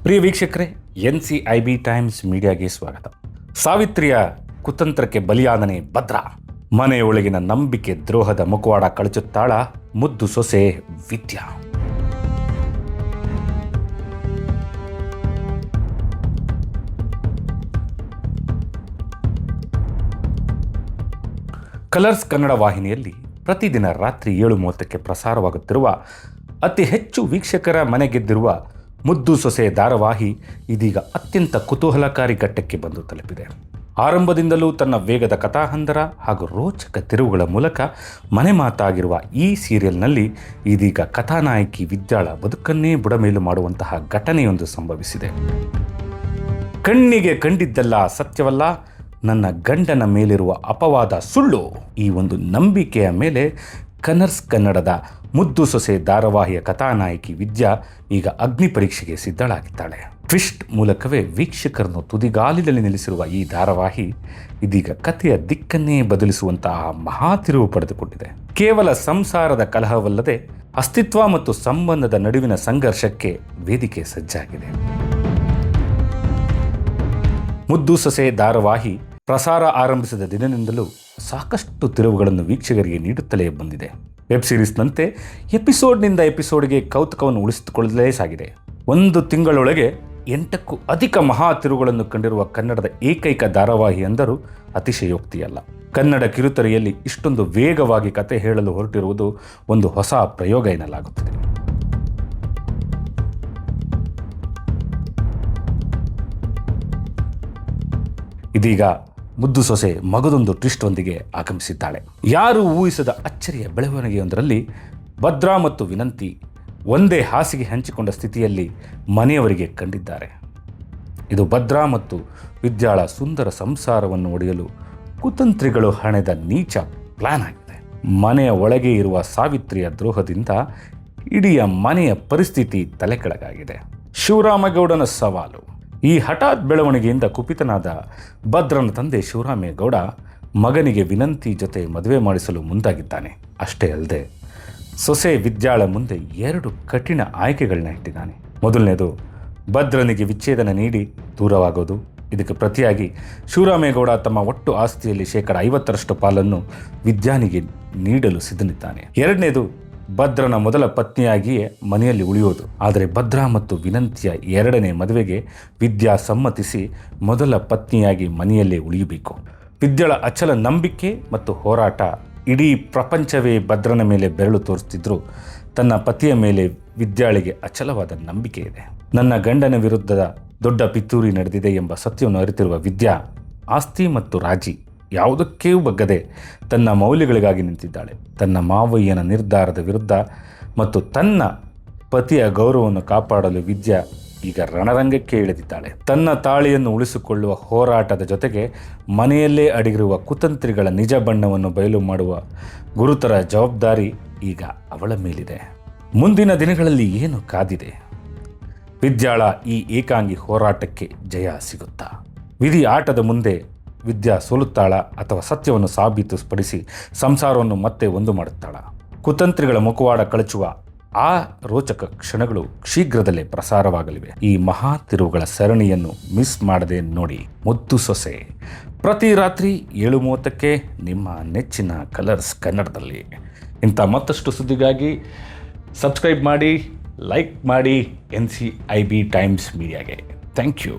ಪ್ರಿಯ ವೀಕ್ಷಕರೇ, NCIB times ಮೀಡಿಯಾಗೆ ಸ್ವಾಗತ. ಸಾವಿತ್ರಿಯ ಕುತಂತ್ರಕ್ಕೆ ಬಲಿಯಾದನೆ ಭದ್ರಾ. ಮನೆಯೊಳಗಿನ ನಂಬಿಕೆ ದ್ರೋಹದ ಮುಖವಾಡ ಕಳಚುತ್ತಾಳ ಮುದ್ದು ಸೊಸೆ ವಿದ್ಯಾ. ಕಲರ್ಸ್ ಕನ್ನಡ ವಾಹಿನಿಯಲ್ಲಿ ಪ್ರತಿದಿನ ರಾತ್ರಿ 7:30ಕ್ಕೆ ಪ್ರಸಾರವಾಗುತ್ತಿರುವ ಅತಿ ಹೆಚ್ಚು ವೀಕ್ಷಕರ ಮನೆಗೆದ್ದಿರುವ ಮುದ್ದು ಸೊಸೆ ಧಾರಾವಾಹಿ ಇದೀಗ ಅತ್ಯಂತ ಕುತೂಹಲಕಾರಿ ಘಟ್ಟಕ್ಕೆ ಬಂದು ತಲುಪಿದೆ. ಆರಂಭದಿಂದಲೂ ತನ್ನ ವೇಗದ ಕಥಾಹಂದರ ಹಾಗೂ ರೋಚಕ ತಿರುವುಗಳ ಮೂಲಕ ಮನೆ ಮಾತಾಗಿರುವ ಈ ಸೀರಿಯಲ್ನಲ್ಲಿ ಇದೀಗ ಕಥಾನಾಯಕಿ ವಿದ್ಯಾಳ ಬದುಕನ್ನೇ ಬುಡಮೇಲು ಮಾಡುವಂತಹ ಘಟನೆಯೊಂದು ಸಂಭವಿಸಿದೆ. ಕಣ್ಣಿಗೆ ಕಂಡಿದ್ದೆಲ್ಲ ಸತ್ಯವಲ್ಲ, ನನ್ನ ಗಂಡನ ಮೇಲಿರುವ ಅಪವಾದ ಸುಳ್ಳು. ಈ ಒಂದು ನಂಬಿಕೆಯ ಮೇಲೆ ಕಲರ್ಸ್ ಕನ್ನಡದ ಮುದ್ದು ಸೊಸೆ ಧಾರಾವಾಹಿಯ ಕಥಾನಾಯಕಿ ವಿದ್ಯಾ ಈಗ ಅಗ್ನಿ ಪರೀಕ್ಷೆಗೆ ಸಿದ್ಧಳಾಗಿದ್ದಾಳೆ. ಟ್ವಿಸ್ಟ್ ಮೂಲಕವೇ ವೀಕ್ಷಕರನ್ನು ತುದಿಗಾಲಿನಲ್ಲಿ ನಿಲ್ಲಿಸಿರುವ ಈ ಧಾರಾವಾಹಿ ಇದೀಗ ಕಥೆಯ ದಿಕ್ಕನ್ನೇ ಬದಲಿಸುವಂತಹ ಮಹಾ ತಿರುವು ಪಡೆದುಕೊಂಡಿದೆ. ಕೇವಲ ಸಂಸಾರದ ಕಲಹವಲ್ಲದೆ ಅಸ್ತಿತ್ವ ಮತ್ತು ಸಂಬಂಧದ ನಡುವಿನ ಸಂಘರ್ಷಕ್ಕೆ ವೇದಿಕೆ ಸಜ್ಜಾಗಿದೆ. ಮುದ್ದು ಸೊಸೆ ಧಾರಾವಾಹಿ ಪ್ರಸಾರ ಆರಂಭಿಸಿದ ದಿನದಿಂದಲೂ ಸಾಕಷ್ಟು ತಿರುವುಗಳನ್ನು ವೀಕ್ಷಕರಿಗೆ ನೀಡುತ್ತಲೇ ಬಂದಿದೆ. ವೆಬ್ ಸೀರೀಸ್ನಂತೆ ಎಪಿಸೋಡ್ನಿಂದ ಎಪಿಸೋಡ್ಗೆ ಕೌತುಕವನ್ನು ಉಳಿಸಿಕೊಳ್ಳಲೇ ಸಾಗಿದೆ. ಒಂದು ತಿಂಗಳೊಳಗೆ 8ಕ್ಕೂ ಅಧಿಕ ಮಹಾ ತಿರುವುಗಳನ್ನು ಕಂಡಿರುವ ಕನ್ನಡದ ಏಕೈಕ ಧಾರಾವಾಹಿ ಎಂದರೂ ಅತಿಶಯೋಕ್ತಿಯಲ್ಲ. ಕನ್ನಡ ಕಿರುತೆರೆಯಲ್ಲಿ ಇಷ್ಟೊಂದು ವೇಗವಾಗಿ ಕತೆ ಹೇಳಲು ಹೊರಟಿರುವುದು ಒಂದು ಹೊಸ ಪ್ರಯೋಗ ಎನ್ನಲಾಗುತ್ತದೆ. ಇದೀಗ ಮುದ್ದು ಸೊಸೆ ಮಗದೊಂದು ಟ್ವಿಸ್ಟ್ನೊಂದಿಗೆ ಆಗಮಿಸಿದ್ದಾಳೆ. ಯಾರು ಊಹಿಸದ ಅಚ್ಚರಿಯ ಬೆಳವಣಿಗೆಯೊಂದರಲ್ಲಿ ಭದ್ರಾ ಮತ್ತು ವಿನಂತಿ ಒಂದೇ ಹಾಸಿಗೆ ಹಂಚಿಕೊಂಡ ಸ್ಥಿತಿಯಲ್ಲಿ ಮನೆಯವರಿಗೆ ಕಂಡಿದ್ದಾರೆ. ಇದು ಭದ್ರಾ ಮತ್ತು ವಿದ್ಯಾಳ ಸುಂದರ ಸಂಸಾರವನ್ನು ಒಡೆಯಲು ಕುತಂತ್ರಿಗಳು ಹಣೆದ ನೀಚ ಪ್ಲಾನ್ ಆಗಿದೆ. ಮನೆಯ ಒಳಗೆ ಇರುವ ಸಾವಿತ್ರಿಯ ದ್ರೋಹದಿಂದ ಇಡೀ ಮನೆಯ ಪರಿಸ್ಥಿತಿ ತಲೆಕೆಳಗಾಗಿದೆ. ಶಿವರಾಮೇಗೌಡನ ಸವಾಲು. ಈ ಹಠಾತ್ ಬೆಳವಣಿಗೆಯಿಂದ ಕುಪಿತನಾದ ಭದ್ರನ ತಂದೆ ಶಿವರಾಮೇಗೌಡ ಮಗನಿಗೆ ವಿನಂತಿ ಜೊತೆ ಮದುವೆ ಮಾಡಿಸಲು ಮುಂದಾಗಿದ್ದಾನೆ. ಅಷ್ಟೇ ಅಲ್ಲದೆ ಸೊಸೆ ವಿದ್ಯಾಳ ಮುಂದೆ 2 ಕಠಿಣ ಆಯ್ಕೆಗಳನ್ನ ಇಟ್ಟಿದ್ದಾನೆ. ಮೊದಲನೇದು ಭದ್ರನಿಗೆ ವಿಚ್ಛೇದನ ನೀಡಿ ದೂರವಾಗೋದು. ಇದಕ್ಕೆ ಪ್ರತಿಯಾಗಿ ಶಿವರಾಮೇಗೌಡ ತಮ್ಮ ಒಟ್ಟು ಆಸ್ತಿಯಲ್ಲಿ 50% ಪಾಲನ್ನು ವಿದ್ಯಾನಿಗೆ ನೀಡಲು ಸಿದ್ಧನಿದ್ದಾನೆ. ಎರಡನೇದು ಭದ್ರನ ಮೊದಲ ಪತ್ನಿಯಾಗಿಯೇ ಮನೆಯಲ್ಲಿ ಉಳಿಯೋದು. ಆದರೆ ಭದ್ರಾ ಮತ್ತು ವಿನಂತಿಯ 2ನೇ ಮದುವೆಗೆ ವಿದ್ಯಾ ಸಮ್ಮತಿಸಿ ಮೊದಲ ಪತ್ನಿಯಾಗಿ ಮನೆಯಲ್ಲೇ ಉಳಿಯಬೇಕು. ವಿದ್ಯಾಳ ಅಚಲ ನಂಬಿಕೆ ಮತ್ತು ಹೋರಾಟ. ಇಡೀ ಪ್ರಪಂಚವೇ ಭದ್ರನ ಮೇಲೆ ಬೆರಳು ತೋರಿಸ್ತಿದ್ರು, ತನ್ನ ಪತಿಯ ಮೇಲೆ ವಿದ್ಯಾಳಿಗೆ ಅಚಲವಾದ ನಂಬಿಕೆ ಇದೆ. ನನ್ನ ಗಂಡನ ವಿರುದ್ಧದ ದೊಡ್ಡ ಪಿತೂರಿ ನಡೆದಿದೆ ಎಂಬ ಸತ್ಯವನ್ನು ಅರಿತಿರುವ ವಿದ್ಯಾ ಆಸ್ತಿ ಮತ್ತು ರಾಜಿ ಯಾವುದಕ್ಕೂ ಬಗ್ಗದೆ ತನ್ನ ಮೌಲ್ಯಗಳಿಗಾಗಿ ನಿಂತಿದ್ದಾಳೆ. ತನ್ನ ಮಾವಯ್ಯನ ನಿರ್ಧಾರದ ವಿರುದ್ಧ ಮತ್ತು ತನ್ನ ಪತಿಯ ಗೌರವವನ್ನು ಕಾಪಾಡಲು ವಿದ್ಯಾ ಈಗ ರಣರಂಗಕ್ಕೆ ಇಳಿದಿದ್ದಾಳೆ. ತನ್ನ ತಾಳಿಯನ್ನು ಉಳಿಸಿಕೊಳ್ಳುವ ಹೋರಾಟದ ಜೊತೆಗೆ ಮನೆಯಲ್ಲೇ ಅಡಗಿರುವ ಕುತಂತ್ರಿಗಳ ನಿಜ ಬಣ್ಣವನ್ನು ಬಯಲು ಮಾಡುವ ಗುರುತರ ಜವಾಬ್ದಾರಿ ಈಗ ಅವಳ ಮೇಲಿದೆ. ಮುಂದಿನ ದಿನಗಳಲ್ಲಿ ಏನು ಕಾದಿದೆ? ವಿದ್ಯಾಳ ಈ ಏಕಾಂಗಿ ಹೋರಾಟಕ್ಕೆ ಜಯ ಸಿಗುತ್ತಾ? ವಿಧಿ ಆಟದ ಮುಂದೆ ವಿದ್ಯಾ ಸೋಲುತ್ತಾಳ ಅಥವಾ ಸತ್ಯವನ್ನು ಸಾಬೀತುಪಡಿಸಿ ಸಂಸಾರವನ್ನು ಮತ್ತೆ ಒಂದು ಮಾಡುತ್ತಾಳ? ಕುತಂತ್ರಿಗಳ ಮುಖವಾಡ ಕಳಚುವ ಆ ರೋಚಕ ಕ್ಷಣಗಳು ಶೀಘ್ರದಲ್ಲೇ ಪ್ರಸಾರವಾಗಲಿವೆ. ಈ ಮಹಾ ತಿರುವುಗಳ ಸರಣಿಯನ್ನು ಮಿಸ್ ಮಾಡದೆ ನೋಡಿ ಮುದ್ದು ಸೊಸೆ. ಪ್ರತಿ ರಾತ್ರಿ 7:30ಕ್ಕೆ ನಿಮ್ಮ ನೆಚ್ಚಿನ ಕಲರ್ಸ್ ಕನ್ನಡದಲ್ಲಿ. ಇಂಥ ಮತ್ತಷ್ಟು ಸುದ್ದಿಗಾಗಿ ಸಬ್ಸ್ಕ್ರೈಬ್ ಮಾಡಿ, ಲೈಕ್ ಮಾಡಿ NCIB ಟೈಮ್ಸ್ ಮೀಡಿಯಾಗೆ. Thank you.